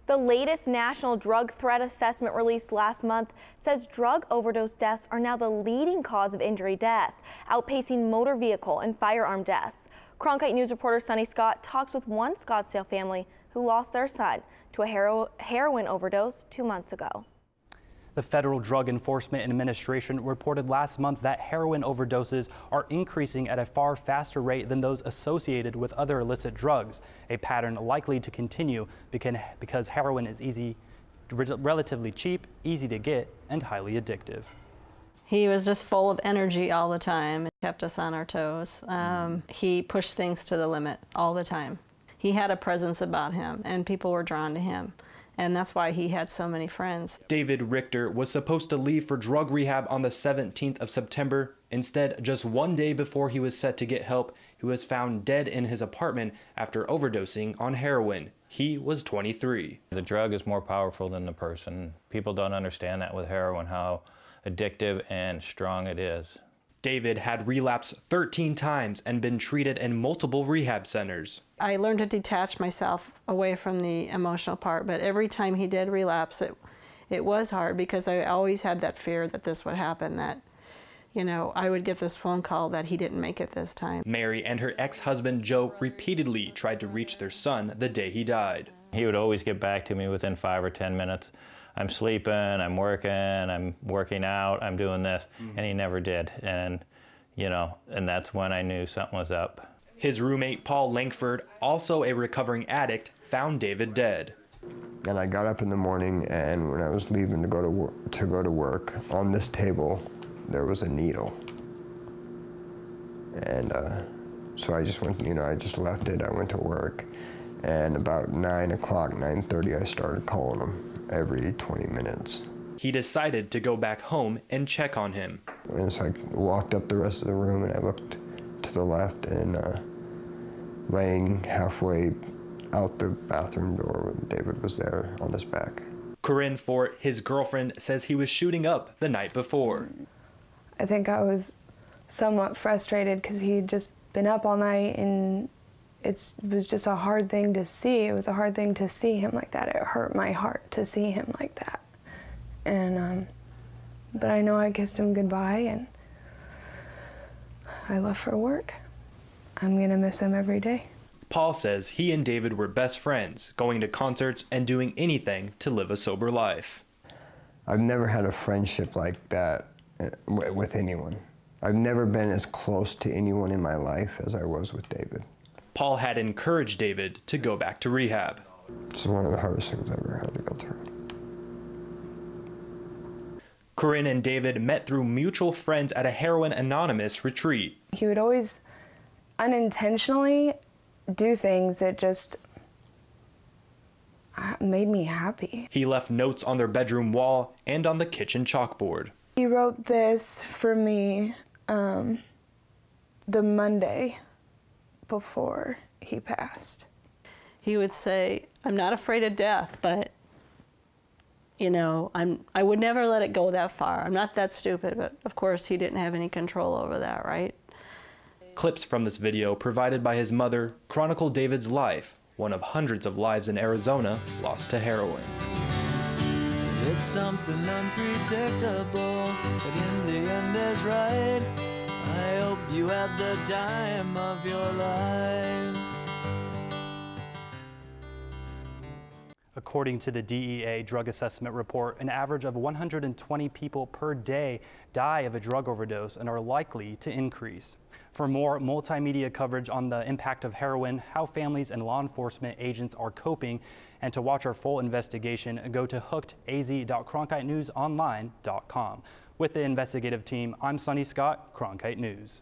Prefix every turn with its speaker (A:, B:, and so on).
A: The latest National Drug Threat Assessment released last month says drug overdose deaths are now the leading cause of injury death, outpacing motor vehicle and firearm deaths. Cronkite News reporter Sonny Scott talks with one Scottsdale family who lost their son to a heroin overdose 2 months ago.
B: The Federal Drug Enforcement Administration reported last month that heroin overdoses are increasing at a far faster rate than those associated with other illicit drugs, a pattern likely to continue because heroin is relatively cheap, easy to get, and highly addictive.
C: He was just full of energy all the time. It kept us on our toes. He pushed things to the limit all the time. He had a presence about him, and people were drawn to him. And that's why he had so many friends.
D: David Richter was supposed to leave for drug rehab on the 17th of September. Instead, just 1 day before he was set to get help, he was found dead in his apartment after overdosing on heroin. He was 23.
E: The drug is more powerful than the person. People don't understand that with heroin, how addictive and strong it is.
D: David had relapsed 13 times and been treated in multiple rehab centers.
C: I learned to detach myself away from the emotional part, but every time he did relapse, it was hard because I always had that fear that this would happen, that, you know, I would get this phone call that he didn't make it this time.
D: Mary and her ex-husband Joe repeatedly tried to reach their son the day he died.
E: He would always get back to me within 5 or 10 minutes. I'm sleeping, I'm working out, I'm doing this, and he never did. And, you know, and that's when I knew something was up.
D: His roommate, Paul Langford, also a recovering addict, found David dead.
F: And I got up in the morning, and when I was leaving to go to work, on this table, there was a needle. And so I just went, you know, I just left it, I went to work. And about 9 o'clock, 9:30, I started calling him every 20 minutes.
D: He decided to go back home and check on him.
F: And so I walked up the rest of the room and I looked to the left, and laying halfway out the bathroom door, David was there on his back.
D: CORIN, for his girlfriend, says he was shooting up the night before.
G: I think I was somewhat frustrated because he'd just been up all night, and it was just a hard thing to see. It was a hard thing to see him like that. It hurt my heart to see him like that. And, but I know I kissed him goodbye, and I left for work. I'm gonna miss him every day.
D: Paul says he and David were best friends, going to concerts and doing anything to live a sober life.
F: I've never had a friendship like that with anyone. I've never been as close to anyone in my life as I was with David.
D: Paul had encouraged David to go back to rehab.
F: It's one of the hardest things I've ever had to go through.
D: CORIN and David met through mutual friends at a Heroin Anonymous retreat.
G: He would always unintentionally do things that just made me happy.
D: He left notes on their bedroom wall and on the kitchen chalkboard.
G: He wrote this for me the Monday before he passed.
C: He would say, "I'm not afraid of death, but, you know, I would never let it go that far. I'm not that stupid," but of course he didn't have any control over that, right?
D: Clips from this video, provided by his mother, chronicle David's life, one of hundreds of lives in Arizona lost to heroin.
H: It's something unpredictable, but in the end is right. I hope you had the time of your life.
B: According to the DEA drug assessment report, an average of 120 people per day die of a drug overdose and are likely to increase. For more multimedia coverage on the impact of heroin, how families and law enforcement agents are coping, and to watch our full investigation, go to hookedaz.cronkitenewsonline.com. With the investigative team, I'm Sonny Scott, Cronkite News.